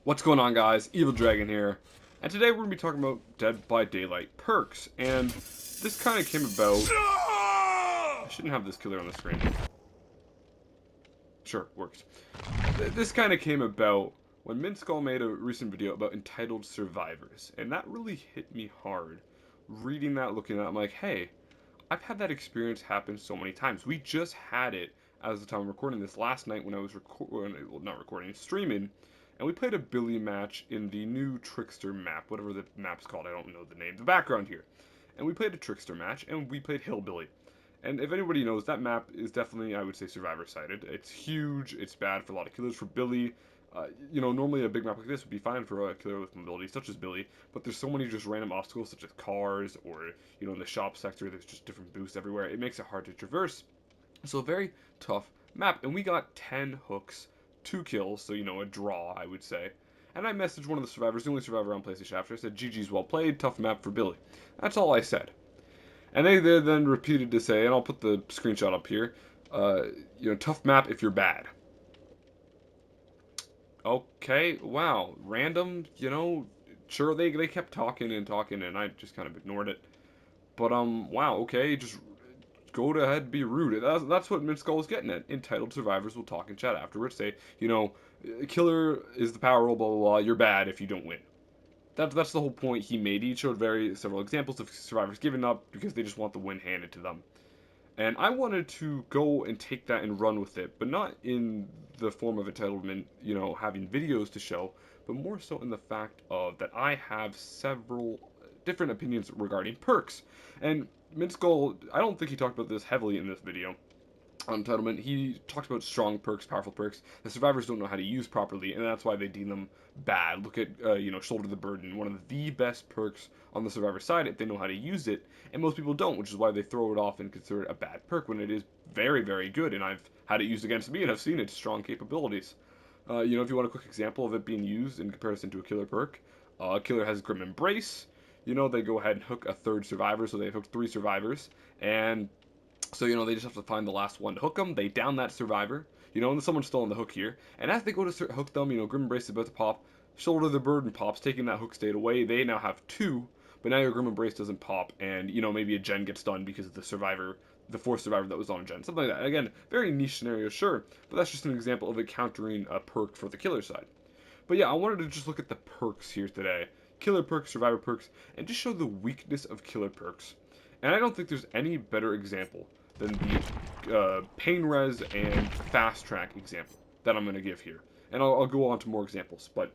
What's going on, guys? Evil Dragon here, and today we're going to be talking about Dead by Daylight perks, and this kind of came about... I shouldn't have this killer on the screen. Sure, works. This kind of came about when Minskull made a recent video about entitled survivors, and that really hit me hard. Reading that, looking at it, I'm like, hey, I've had that experience happen so many times. We just had it, as the time I'm recording this, last night when I was streaming, and we played a Billy match in the new Trickster map, whatever the map's called, I don't know the name, the background here. And we played a Trickster match, and we played Hillbilly. And if anybody knows, that map is definitely, I would say, survivor-sided. It's huge, it's bad for a lot of killers. For Billy, normally a big map like this would be fine for a killer with mobility, such as Billy, but there's so many just random obstacles, such as cars, or, in the shop sector, there's just different boosts everywhere. It makes it hard to traverse. So a very tough map, and we got 10 hooks, 2 kills, so, a draw, I would say. And I messaged one of the survivors, the only survivor on PlayStation after. I said, GG's well played, tough map for Billy. That's all I said. And they then repeated to say, and I'll put the screenshot up here, tough map if you're bad. Okay, wow, random, sure, they kept talking and talking, and I just kind of ignored it. But, wow, okay, just go ahead, be rude. That's what Minskull is getting at. Entitled survivors will talk in chat afterwards, say, killer is the power role, blah, blah, blah, you're bad if you don't win. That's the whole point he made. He showed several examples of survivors giving up because they just want the win handed to them. And I wanted to go and take that and run with it, but not in the form of entitlement, having videos to show, but more so in the fact of that I have several different opinions regarding perks. And Minskull, I don't think he talked about this heavily in this video on entitlement. He talks about strong perks, powerful perks. The survivors don't know how to use properly, and that's why they deem them bad. Look at, Shoulder the Burden, one of the best perks on the survivor side if they know how to use it, and most people don't, which is why they throw it off and consider it a bad perk when it is very, very good, and I've had it used against me, and I've seen its strong capabilities. If you want a quick example of it being used in comparison to a killer perk, killer has Grim Embrace. They go ahead and hook a third survivor, so they've hooked 3 survivors, and so, they just have to find the last one to hook them. They down that survivor, and someone's still on the hook here. And as they go to hook them, Grim Embrace is about to pop. Shoulder the Burden pops, taking that hook state away. They now have 2, but now your Grim Embrace doesn't pop, and, maybe a gen gets done because of the survivor, the 4th survivor that was on a gen. Something like that. Again, very niche scenario, sure, but that's just an example of it countering a perk for the killer side. But yeah, I wanted to just look at the perks here today. Killer perks, survivor perks, and just show the weakness of killer perks. And I don't think there's any better example than the pain res and fast track example that I'm going to give here. And I'll go on to more examples, but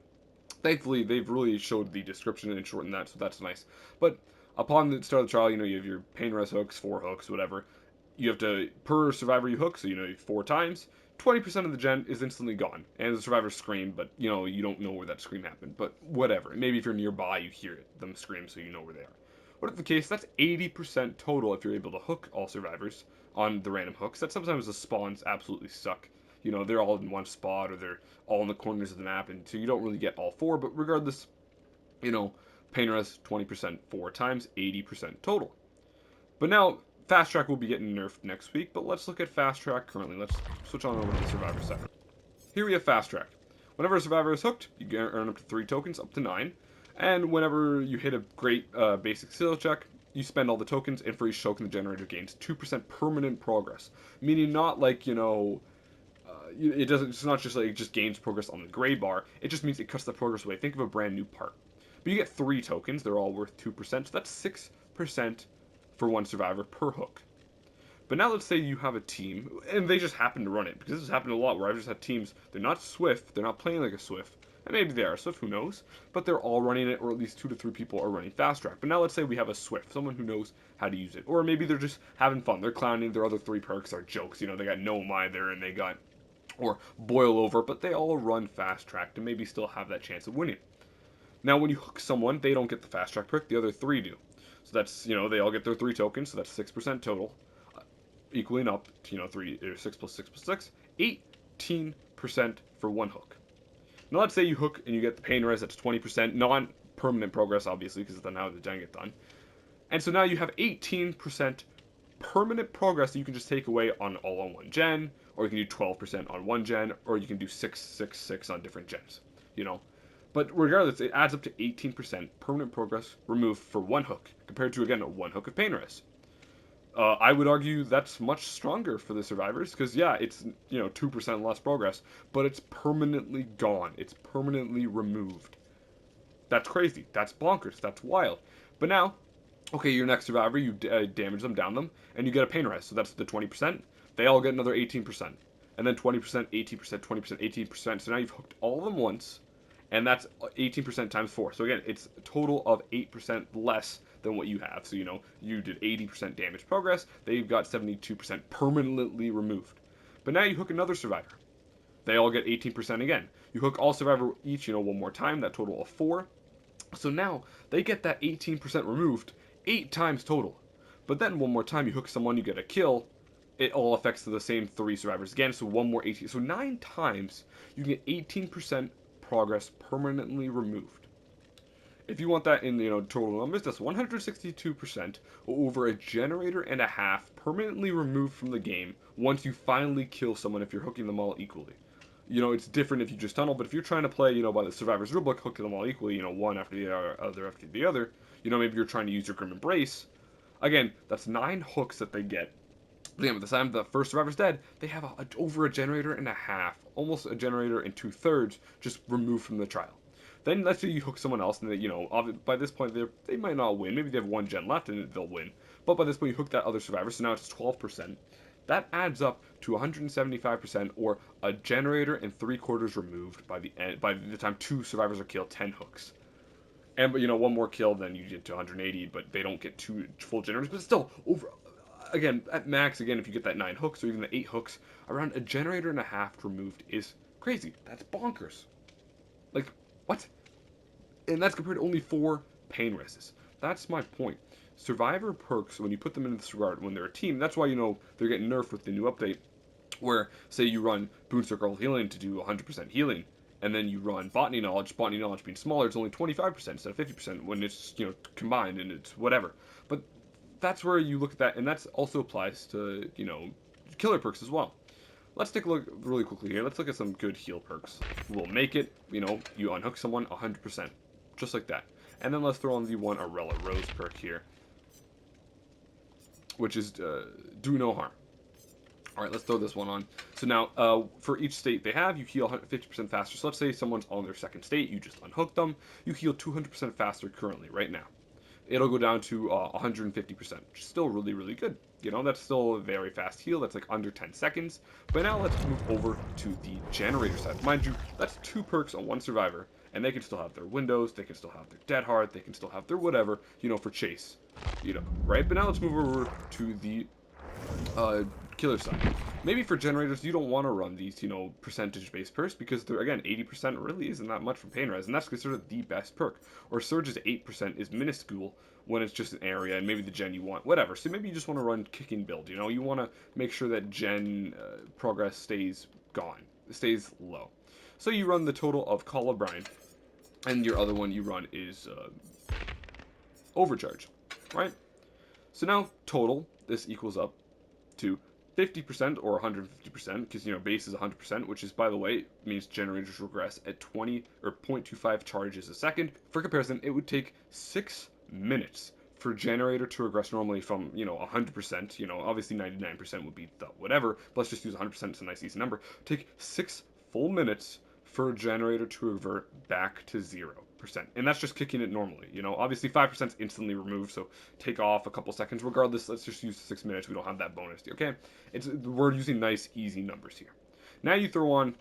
thankfully they've really showed the description and shortened that, so that's nice. But upon the start of the trial, you have your pain res hooks, 4 hooks, whatever. You have to, per survivor you hook, so 4 times, 20% of the gen is instantly gone. And the survivors scream, but you don't know where that scream happened. But whatever. Maybe if you're nearby, you hear them scream, so you know where they are. Whatever the case, that's 80% total if you're able to hook all survivors on the random hooks. That sometimes the spawns absolutely suck. They're all in one spot or they're all in the corners of the map, and so you don't really get all 4. But regardless, pain res 20% 4 times, 80% total. But now, Fast Track will be getting nerfed next week, but let's look at Fast Track currently. Let's switch on over to the Survivor side. Here we have Fast Track. Whenever a Survivor is hooked, you earn up to 3 tokens, up to 9. And whenever you hit a great basic skill check, you spend all the tokens, and for each token the generator gains 2% permanent progress. Meaning not like, it's not just like it just gains progress on the gray bar, it just means it cuts the progress away. Think of a brand new part. But you get 3 tokens, they're all worth 2%, so that's 6% for one survivor per hook. But now let's say you have a team, and they just happen to run it, because this has happened a lot where I've just had teams, they're not Swift, they're not playing like a Swift, and maybe they are Swift, who knows, but they're all running it, or at least 2 to 3 people are running Fast Track. But now let's say we have a Swift, someone who knows how to use it, or maybe they're just having fun, they're clowning, their other 3 perks are jokes, they got Gnome either, and they got, or Boil Over, but they all run Fast Track to maybe still have that chance of winning. Now when you hook someone, they don't get the Fast Track perk, the other 3 do. So that's, they all get their 3 tokens, so that's 6% total. Equaling up to, 6 plus 6 plus 6, 18% for one hook. Now let's say you hook and you get the pain res, that's 20%, non-permanent progress, obviously, because then how the gen get done. And so now you have 18% permanent progress that you can just take away on all on one gen, or you can do 12% on one gen, or you can do 6, 6, 6 on different gens, But regardless, it adds up to 18% permanent progress removed for one hook, compared to, again, one hook of pain res. I would argue that's much stronger for the survivors, because yeah, it's 2% less progress, but it's permanently gone. It's permanently removed. That's crazy. That's bonkers. That's wild. But now, okay, your next survivor, you damage them, down them, and you get a pain res. So that's the 20%. They all get another 18%. And then 20%, 18%, 20%, 18%. So now you've hooked all of them once, and that's 18% times 4. So again, it's a total of 8% less than what you have. So, you did 80% damage progress. They've got 72% permanently removed. But now you hook another survivor. They all get 18% again. You hook all survivor each, one more time, that total of 4. So now they get that 18% removed 8 times total. But then one more time you hook someone, you get a kill, it all affects the same 3 survivors again, so one more 18. So 9 times you get 18% progress permanently removed. If you want that in total numbers, that's 162% over a generator and a half permanently removed from the game once you finally kill someone if you're hooking them all equally. It's different if you just tunnel, but if you're trying to play, by the survivor's rulebook, hook them all equally, one after the other after the other, maybe you're trying to use your Grim Embrace. Again, that's 9 hooks that they get. Again, by the time the first survivor's dead, they have over a generator and a half, almost a generator and 2/3 just removed from the trial. Then let's say you hook someone else, and by this point they might not win. Maybe they have 1 gen left and they'll win. But by this point you hook that other survivor, so now it's 12%. That adds up to 175%, or a generator and 3/4 removed by the end. By the time 2 survivors are killed, 10 hooks. And but one more kill, then you get to 180, but they don't get 2 full generators. But still, over again at max, again if you get that 9 hooks or even the 8 hooks, around a generator and a half removed is crazy. That's bonkers. Like, what? And that's compared to only 4 pain reses. That's my point. Survivor perks, when you put them in this regard, when they're a team, that's why they're getting nerfed with the new update. Where, say you run Boon Circle Healing to do 100% healing, and then you run Botany Knowledge being smaller, it's only 25% instead of 50% when it's, combined and it's whatever. But that's where you look at that, and that also applies to, killer perks as well. Let's take a look really quickly here. Let's look at some good heal perks. We'll make it, you unhook someone 100%. Just like that. And then let's throw on the one Arella Rose perk here, which is do no harm. Alright, let's throw this one on. So now, for each state they have, you heal 50% faster. So let's say someone's on their second state, you just unhook them, you heal 200% faster currently, right now. It'll go down to 150%, which is still really, really good. That's still a very fast heal. That's like under 10 seconds. But now let's move over to the generator side. Mind you, that's 2 perks on 1 survivor, and they can still have their windows, they can still have their dead hard, they can still have their whatever, for chase. Right? But now let's move over to the killer side. Maybe for generators, you don't want to run these, percentage-based perks, because they're, again, 80% really isn't that much for pain res, and that's considered the best perk. Or Surge's 8% is minuscule when it's just an area, and maybe the gen you want, whatever. So maybe you just want to run kicking build, you want to make sure that gen progress stays low. So you run the total of Call of Brine, and your other one you run is Overcharge, right? So now, total, this equals up to 50% or 150%, because base is 100%, which is, by the way, means generators regress at 20 or 0.25 charges a second. For comparison, it would take 6 minutes for generator to regress normally from 100%. Obviously 99% would be the whatever. But let's just use 100%. It's a nice easy number. Take 6 full minutes for a generator to revert back to 0%. And that's just kicking it normally. Obviously 5% is instantly removed, so take off a couple seconds. Regardless, let's just use 6 minutes. We don't have that bonus. Okay? We're using nice, easy numbers here. Now you throw on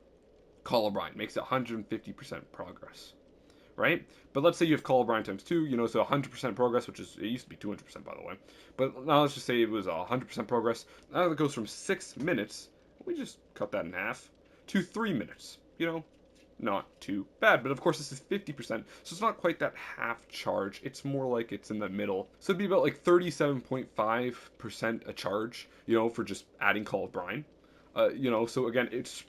Call of Brine. Makes it 150% progress. Right? But let's say you have Call of Brine times 2, so 100% progress, which is, it used to be 200% by the way. But now let's just say it was 100% progress. Now it goes from 6 minutes, we just cut that in half, to 3 minutes. Not too bad, but of course this is 50%, so it's not quite that half charge, it's more like it's in the middle. So it'd be about like 37.5% a charge, for just adding Call of Brine. So again, it's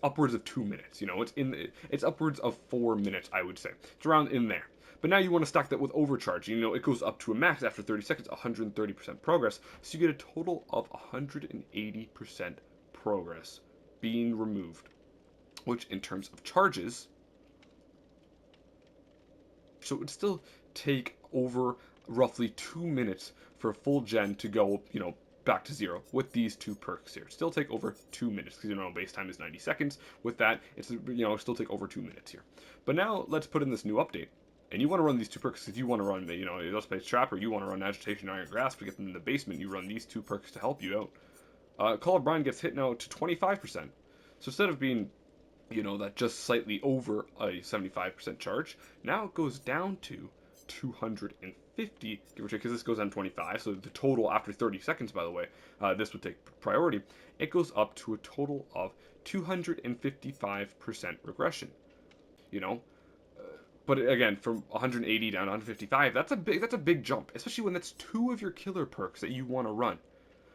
upwards of 2 minutes, it's upwards of 4 minutes, I would say. It's around in there. But now you want to stack that with Overcharge. It goes up to a max after 30 seconds, 130% progress, so you get a total of 180% progress being removed, which in terms of charges So it would still take over roughly 2 minutes for a full gen to go, back to zero with these two perks here. Still take over 2 minutes because base time is 90 seconds. With that, it's still take over 2 minutes here. But now let's put in this new update. And you want to run these two perks if you want to run, let's play Trapper, you want to run Agitation, Iron Grasp to get them in the basement, you run these two perks to help you out. Call of Brine gets hit now to 25%. So instead of being, that just slightly over a 75% charge, now it goes down to 250, give or take, because this goes on 25, so the total after 30 seconds, by the way, this would take priority, it goes up to a total of 255% regression, you know, but again, from 180 down to 155, that's a big jump, especially when that's two of your killer perks that you want to run.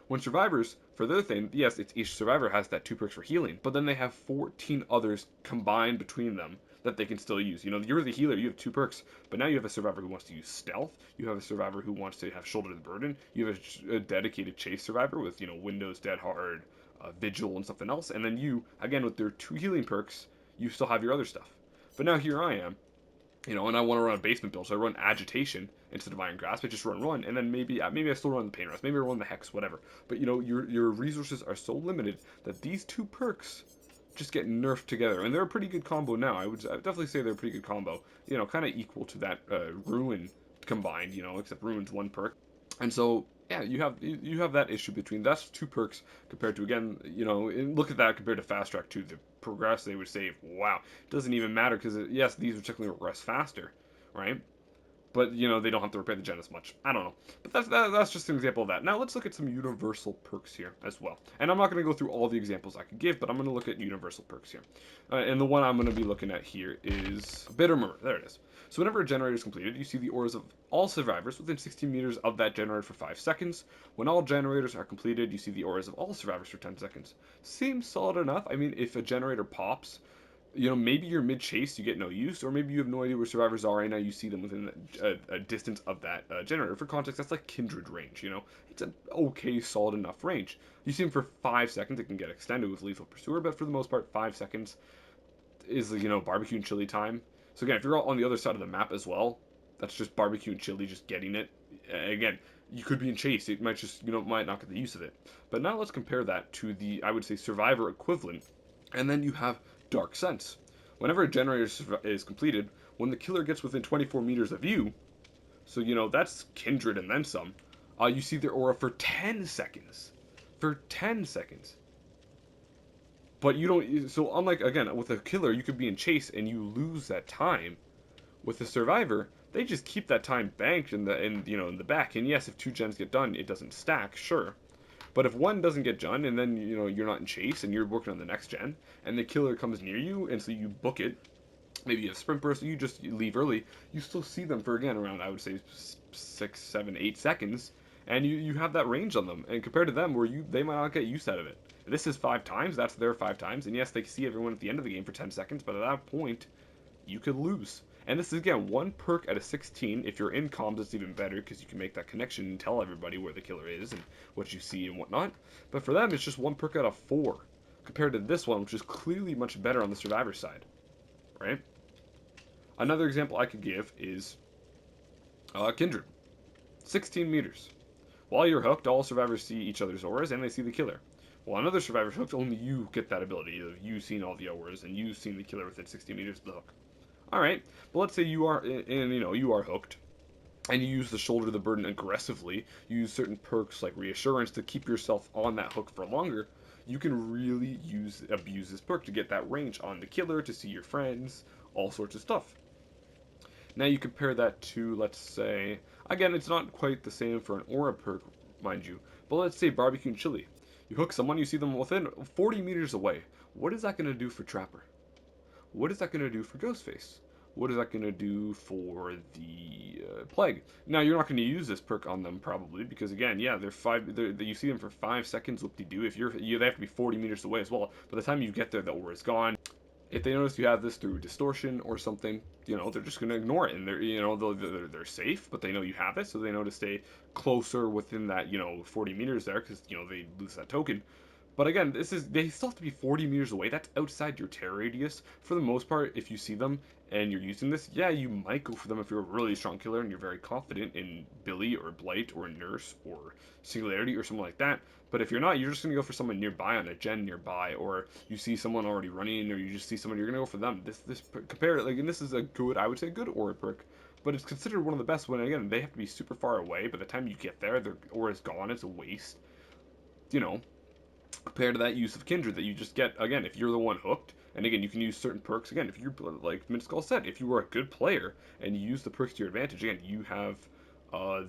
When survivors, for their thing, yes, it's each survivor has that two perks for healing, but then they have 14 others combined between them that they can still use. You're the healer, you have two perks, but now you have a survivor who wants to use stealth, you have a survivor who wants to have shoulder the burden, you have a dedicated chase survivor with, Windows, Dead Hard, Vigil, and something else, and then you, again, with their two healing perks, you still have your other stuff. But now here I am, and I want to run a basement build, so I run Agitation instead of Iron Grasp. I just run, and then maybe I still run the Pain Rest, maybe I run the Hex, whatever. But your resources are so limited that these two perks just get nerfed together, and they're a pretty good combo now. I'd definitely say they're a pretty good combo. Kind of equal to that Ruin combined. Except Ruin's one perk, and so yeah, you have that issue between that's two perks compared to again, look at that compared to Fast Track 2, the progress they would save. Wow, it doesn't even matter because yes, these would technically regress faster, right? But they don't have to repair the gen as much. I don't know, but that's just an example of that. Now let's look at some universal perks here as well. And I'm not going to go through all the examples I could give, but I'm going to look at universal perks here. And the one I'm going to be looking at here is Bitter Murmur. There it is. So whenever a generator is completed, you see the auras of all survivors within 16 meters of that generator for 5 seconds. When all generators are completed, you see the auras of all survivors for 10 seconds. Seems solid enough. I mean, if a generator pops, maybe you're mid chase, you get no use, or maybe you have no idea where survivors are right now. You see them within a distance of that generator. For context, that's like Kindred range. It's an okay, solid enough range. You see them for 5 seconds. It can get extended with Lethal Pursuer, but for the most part, 5 seconds is barbecue and chili time. So again, if you're on the other side of the map as well, that's just barbecue and chili, just getting it. Again, you could be in chase. It might just might not get the use of it. But now let's compare that to the, I would say, survivor equivalent, and then you have Dark Sense. Whenever a generator is completed, when the killer gets within 24 meters of you, so that's Kindred and then some, you see their aura for 10 seconds. For 10 seconds. But you don't. So unlike again with a killer, you could be in chase and you lose that time. With a survivor, they just keep that time banked in the back. And yes, if two gens get done, it doesn't stack, sure. But if one doesn't get done, and then you're not in chase and you're working on the next gen, and the killer comes near you, and so you book it, maybe you have sprint burst, you just leave early, you still see them for again around, I would say, 6, 7, 8 seconds, and you have that range on them. And compared to them, where they might not get use out of it. This is 5 times, that's their 5 times, and yes, they see everyone at the end of the game for 10 seconds, but at that point, you could lose. And this is again one perk at a 16. If you're in comms, it's even better because you can make that connection and tell everybody where the killer is and what you see and whatnot. But for them, it's just one perk out of 4 compared to this one, which is clearly much better on the survivor side, right? Another example I could give is Kindred, 16 meters. While you're hooked, all survivors see each other's auras and they see the killer. While another survivor's hooked, only you get that ability of you seeing all the auras and you seeing the killer within 16 meters of the hook. All right, but let's say you are you are hooked, and you use the shoulder the burden aggressively. You use certain perks like reassurance to keep yourself on that hook for longer. You can really abuse this perk to get that range on the killer, to see your friends, all sorts of stuff. Now you compare that to, let's say, again, it's not quite the same for an aura perk, mind you, but let's say barbecue and chili. You hook someone, you see them within 40 meters away. What is that going to do for Trapper? What is that going to do for Ghostface? What is that going to do for the Plague? Now, you're not going to use this perk on them probably because again, yeah, you see them for 5 seconds. Whoop-de-doo. If they have to be 40 meters away as well. By the time you get there, the aura is gone. If they notice you have this through distortion or something, they're just going to ignore it, and they're safe, but they know you have it, so they know to stay closer within that 40 meters there because they lose that token. But again, they still have to be 40 meters away. That's outside your terror radius. For the most part, if you see them and you're using this, yeah, you might go for them if you're a really strong killer and you're very confident in Billy or Blight or Nurse or Singularity or something like that. But if you're not, you're just gonna go for someone nearby on a gen nearby, or you see someone already running, or you just see someone, you're gonna go for them. This compare like, and this is a good, I would say, good aura perk, but it's considered one of the best when again they have to be super far away. By the time you get there, their aura's gone. It's a waste, you know. Compared to that use of Kindred that you just get again if you're the one hooked. And again, you can use certain perks. Again, if you're like Minskull said, if you were a good player and you use the perks to your advantage, again, you have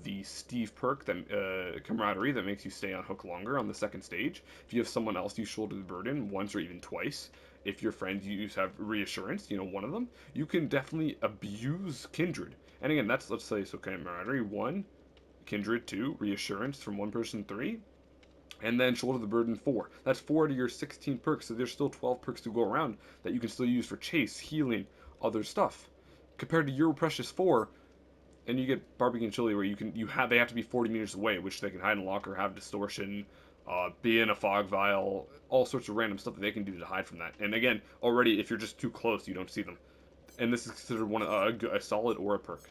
the Steve perk, that camaraderie, that makes you stay on hook longer on the second stage. If you have someone else, you shoulder the burden once or even twice. If your friends you have reassurance, one of them, you can definitely abuse Kindred. And again, that's, let's say, so camaraderie 1, Kindred 2, reassurance from one person 3, and then shoulder the burden 4. That's 4 to your 16 perks, so there's still 12 perks to go around that you can still use for chase, healing, other stuff. Compared to your precious 4, and you get barbecue and chili where they have to be 40 meters away, which they can hide in a locker, have distortion, be in a fog vial, all sorts of random stuff that they can do to hide from that. And again, already if you're just too close, you don't see them. And this is considered a solid aura perk,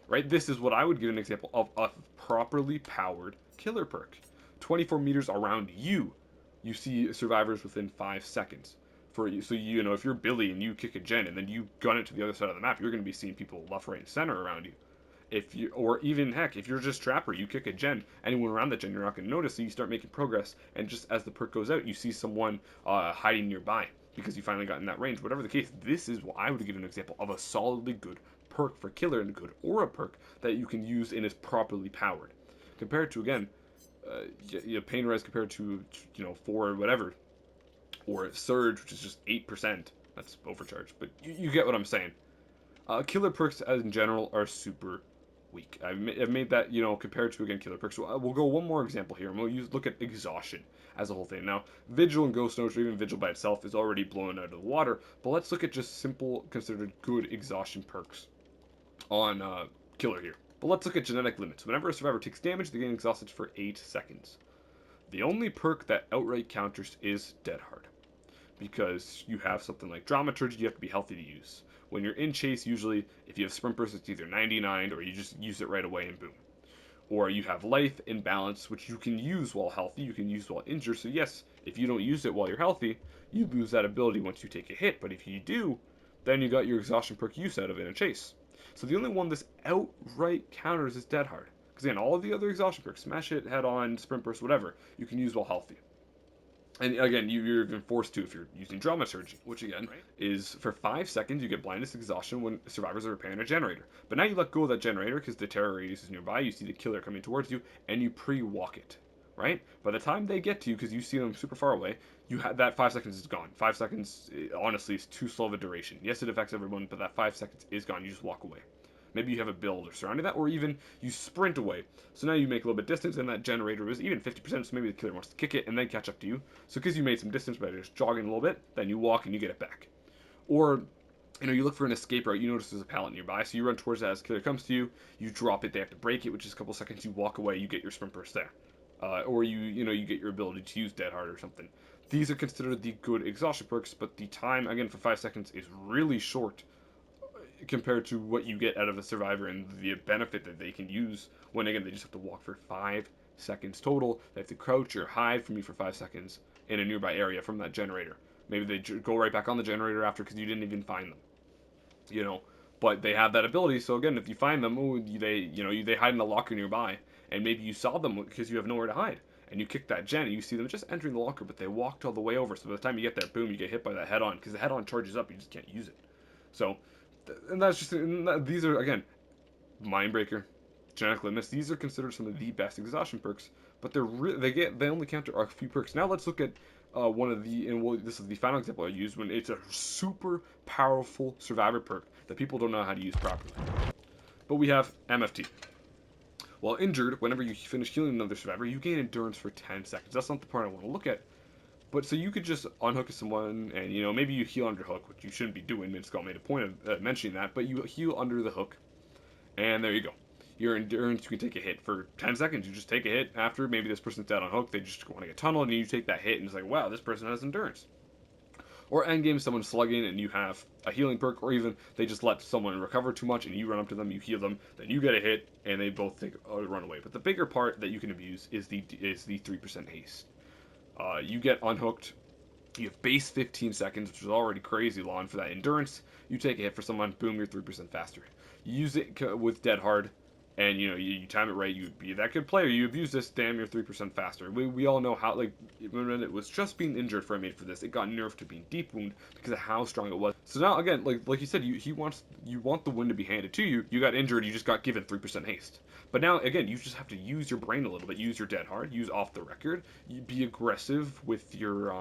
right? This is what I would give an example of a properly powered killer perk. 24 meters around you, you see survivors within 5 seconds. So if you're Billy and you kick a gen and then you gun it to the other side of the map, you're going to be seeing people left, right, and center around you. Or even heck, if you're just Trapper, you kick a gen, anyone around that gen you're not going to notice, so you start making progress, and just as the perk goes out, you see someone hiding nearby because you finally got in that range. Whatever the case, this is what I would give an example of a solidly good perk for killer and a good aura perk that you can use and is properly powered. Compared to, again, pain res compared to 4 or whatever, or Surge, which is just 8%. That's overcharged, but you get what I'm saying. Killer perks in general are super weak. I've made that, compared to, again, killer perks. So we'll go one more example here, and we'll look at exhaustion as a whole thing. Now, Vigil and Ghost Notes, or even Vigil by itself, is already blown out of the water, but let's look at just simple, considered good exhaustion perks on killer here. But let's look at genetic limits. Whenever a survivor takes damage, they get exhausted for 8 seconds. The only perk that outright counters is Dead Hard, because you have something like Dramaturgy you have to be healthy to use. When you're in chase, usually, if you have Sprint Burst, it's either 99 or you just use it right away and boom. Or you have Life and Balance, which you can use while healthy, you can use while injured. So yes, if you don't use it while you're healthy, you lose that ability once you take a hit. But if you do, then you got your exhaustion perk use out of it in a chase. So the only one this outright counters is Dead Hard. Because again, all of the other exhaustion perks, Smash Hit, Head On, Sprint Burst, whatever, you can use while healthy. And again, you're even forced to if you're using Dramaturgy, which again is for 5 seconds you get blindness exhaustion when survivors are repairing a generator. But now you let go of that generator because the terror radius is nearby, you see the killer coming towards you, and you pre-walk it, right? By the time they get to you, because you see them super far away, you have that 5 seconds is gone. 5 seconds, honestly, is too slow of a duration. Yes, it affects everyone, but that 5 seconds is gone. You just walk away. Maybe you have a build or surrounding that, or even you sprint away. So now you make a little bit of distance, and that generator is even 50%, so maybe the killer wants to kick it and then catch up to you. So because you made some distance by just jogging a little bit, then you walk and you get it back. Or, you look for an escape route, you notice there's a pallet nearby, so you run towards that as the killer comes to you, you drop it, they have to break it, which is a couple seconds, you walk away, you get your sprint burst there. Or you get your ability to use Dead Hard or something. These are considered the good exhaustion perks, but the time, again, for 5 seconds is really short compared to what you get out of a survivor and the benefit that they can use when, again, they just have to walk for 5 seconds total. They have to crouch or hide from you for 5 seconds in a nearby area from that generator. Maybe they go right back on the generator after because you didn't even find them, But they have that ability, so again, if you find them, they hide in a locker nearby, and maybe you saw them because you have nowhere to hide, and you kick that gen, and you see them just entering the locker, but they walked all the way over, so by the time you get there, boom, you get hit by that head-on, because the head-on charges up, you just can't use it. So, and that's just, these are, again, Mindbreaker, Genetic Limits, these are considered some of the best exhaustion perks, but they only counter a few perks. Now let's look at one of the, this is the final example I use, when it's a super powerful survivor perk that people don't know how to use properly. But we have MFT. While injured, whenever you finish healing another survivor, you gain endurance for 10 seconds. That's not the part I want to look at. But so you could just unhook someone, and maybe you heal under hook, which you shouldn't be doing. Minskull made a point of mentioning that, but you heal under the hook, and there you go. Your endurance, you can take a hit for 10 seconds. You just take a hit after maybe this person's dead on hook. They just want to get tunneled, and you take that hit, and it's like, wow, this person has endurance. Or endgame, someone's slugging and you have a healing perk, or even they just let someone recover too much and you run up to them, you heal them, then you get a hit, and they both take a run away. But the bigger part that you can abuse is the 3% haste. You get unhooked. You have base 15 seconds, which is already crazy long for that endurance. You take a hit for someone, boom, you're 3% faster. You use it with dead hard, and you time it right. You be that good player. You abuse this, damn, you're 3% faster. We all know how, like, when it was just being injured for a mate for this, it got nerfed to being deep wound because of how strong it was. So now again, like you said, you want the win to be handed to you. You got injured, you just got given 3% haste. But now again, you just have to use your brain a little bit. Use your dead hard. Use off the record. You be aggressive with your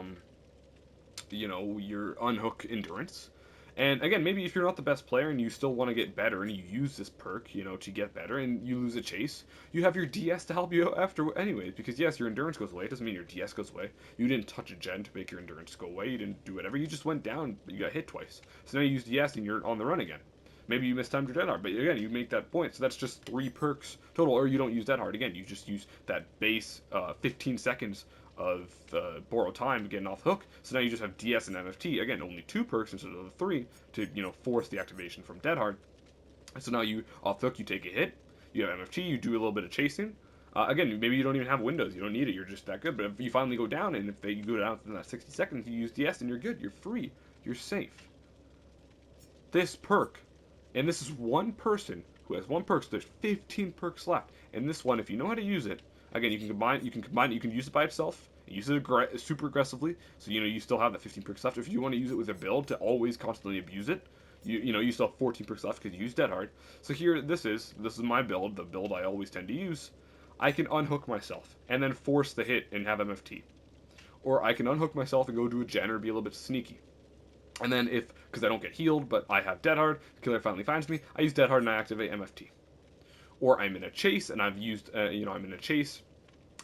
your unhook endurance. And again, maybe if you're not the best player and you still want to get better and you use this perk, to get better and you lose a chase, you have your DS to help you out after anyways. Because yes, your endurance goes away. It doesn't mean your DS goes away. You didn't touch a gen to make your endurance go away. You didn't do whatever. You just went down, but you got hit twice. So now you use DS and you're on the run again. Maybe you mistimed your dead hard, but again, you make that point. So that's just 3 perks total, or you don't use dead hard. Again, you just use that base 15 seconds of borrowed time getting off hook. So now you just have DS and MFT. Again, only 2 perks instead of the 3 to force the activation from dead hard. So now you off hook, you take a hit. You have MFT. You do a little bit of chasing. Again, maybe you don't even have windows. You don't need it. You're just that good. But if you finally go down, and if you go down within that 60 seconds, you use DS and you're good. You're free. You're safe. This perk, and this is one person who has 1 perk. So there's 15 perks left. And this one, if you know how to use it, again, you can combine. You can use it by itself. Use it super aggressively, so you still have that 15 perks left. If you want to use it with a build to always constantly abuse it, you still have 14 perks left because you use dead hard. So here, this is my build, the build I always tend to use. I can unhook myself and then force the hit and have MFT, or I can unhook myself and go do a gen or be a little bit sneaky. And then because I don't get healed, but I have dead hard, the killer finally finds me. I use dead hard and I activate MFT. Or I'm in a chase and I've used, I'm in a chase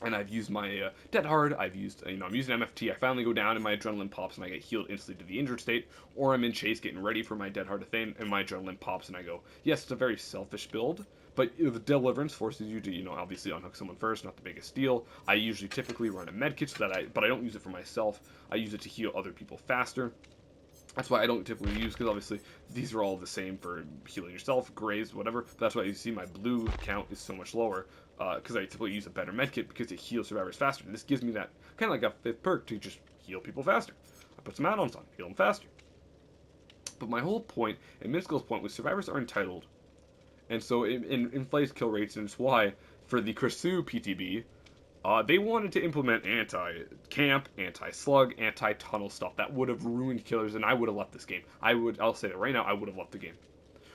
and I've used my dead hard. I'm using MFT. I finally go down and my adrenaline pops and I get healed instantly to the injured state. Or I'm in chase getting ready for my dead hard thing and my adrenaline pops and I go. Yes, it's a very selfish build, but the deliverance forces you to obviously unhook someone first. Not the biggest deal. I usually typically run a medkit so that but I don't use it for myself. I use it to heal other people faster. That's why I don't typically use, because obviously these are all the same for healing yourself, grazed, whatever. But that's why you see my blue count is so much lower, because I typically use a better medkit because it heals survivors faster. And this gives me that kind of like a 5th perk to just heal people faster. I put some add-ons on, heal them faster. But my whole point, and Minskill's point, was survivors are entitled. And so it inflates kill rates, and it's why for the Krasu PTB, they wanted to implement anti-camp, anti-slug, anti-tunnel stuff that would have ruined killers, and I would have left this game. I'll say that right now, I would have left the game.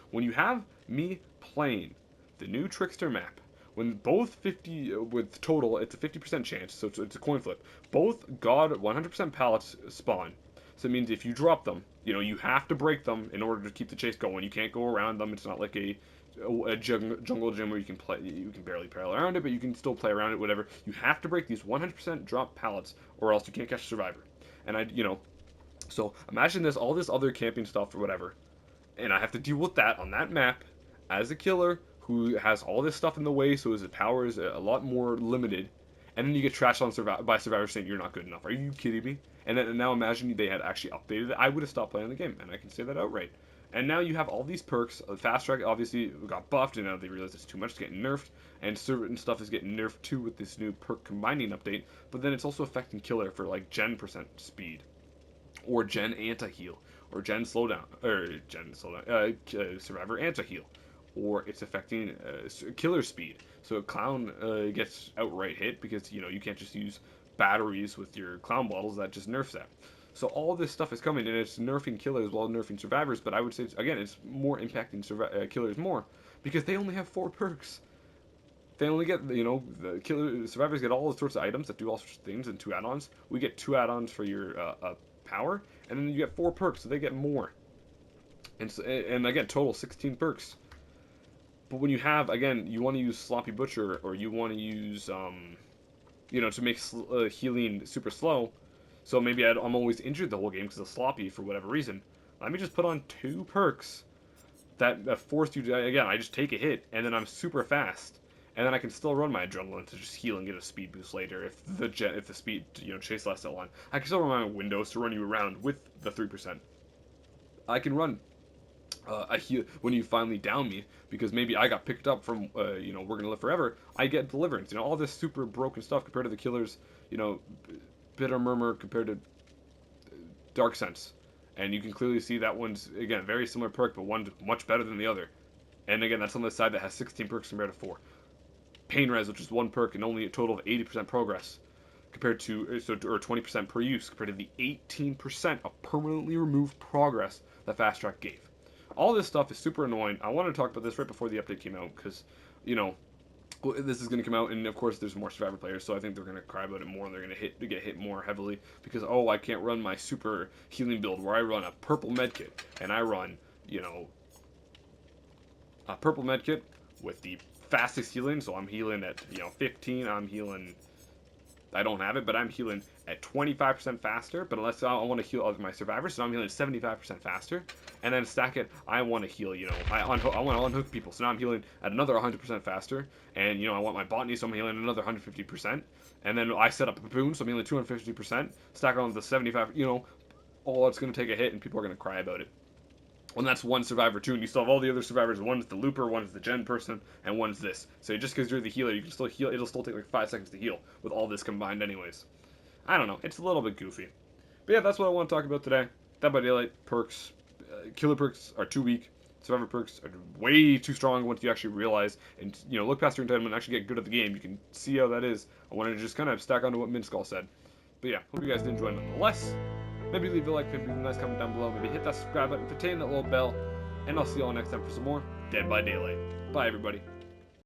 When you have me playing the new Trickster map, when both 50, with total, it's a 50% chance, so it's a coin flip. Both God 100% pallets spawn. So it means if you drop them, you have to break them in order to keep the chase going. You can't go around them. It's not like a jungle gym where you can barely play around it, but you can still play around it, whatever. You have to break these 100% drop pallets, or else you can't catch a survivor. And so imagine all this other camping stuff or whatever, and I have to deal with that on that map as a killer who has all this stuff in the way, so his power is a lot more limited. And then you get trashed on by survivors saying you're not good enough. Are you kidding me? And then now imagine they had actually updated it. I would have stopped playing the game, and I can say that outright. And now you have all these perks. Fast track obviously got buffed, and now they realize it's too much, it's getting nerfed. And certain stuff is getting nerfed too with this new perk combining update. But then it's also affecting killer for like gen percent speed, or gen anti-heal, or gen slowdown, survivor anti-heal, or it's affecting killer speed. So clown gets outright hit because you can't just use batteries with your clown bottles. That just nerfs that. So all this stuff is coming, and it's nerfing killers while nerfing survivors. But I would say again, it's more impacting killers more because they only have 4 perks. They only get the survivors get all sorts of items that do all sorts of things and 2 add-ons. We get 2 add-ons for your power, and then you get 4 perks, so they get more. And again, total 16 perks. But when you have, again, you want to use Sloppy Butcher, or you want to use to make healing super slow. So maybe I'm always injured the whole game because of Sloppy for whatever reason. Let me just put on 2 perks that forced you to, again, I just take a hit, and then I'm super fast. And then I can still run my adrenaline to just heal and get a speed boost later if the speed chase lasts that long. I can still run my windows to run you around with the 3%. I can run a heal when you finally down me because maybe I got picked up from We're Gonna Live Forever. I get deliverance. All this super broken stuff compared to the killers. Bitter Murmur compared to Dark Sense, and you can clearly see that one's again very similar perk, but one's much better than the other. And again, that's on the side that has 16 perks compared to 4. Pain Res, which is 1 perk and only a total of 80% progress, compared to or 20% per use compared to the 18% of permanently removed progress that Fast Track gave. All this stuff is super annoying. I wanted to talk about this right before the update came out because, this is going to come out, and of course there's more Survivor players, so I think they're going to cry about it more, and they're going to get hit more heavily because, I can't run my super healing build where I run a purple medkit, and I run, a purple medkit with the fastest healing, so I'm healing at, 15, I don't have it, but I'm healing at 25% faster, but unless I want to heal other my survivors, so I'm healing 75% faster, and then stack it, I want to heal, I want to unhook people, so now I'm healing at another 100% faster, and, I want my botany, so I'm healing another 150%, and then I set up a boon, so I'm healing 250%, stack on the 75, it's going to take a hit, and people are going to cry about it. And that's one survivor too, and you still have all the other survivors. One's the looper, one's the gen person, and one's this. So just because you're the healer, you can still heal. It'll still take like 5 seconds to heal with all this combined anyways. I don't know. It's a little bit goofy. But yeah, that's what I want to talk about today. Dead by Daylight perks. Killer perks are too weak. Survivor perks are way too strong once you actually realize and, look past your entitlement and actually get good at the game. You can see how that is. I wanted to just kind of stack onto what Minskull said. But yeah, hope you guys did enjoy nonetheless. Maybe leave a like, maybe leave a nice comment down below, maybe hit that subscribe button, retain that little bell, and I'll see you all next time for some more Dead by Daylight. Bye, everybody.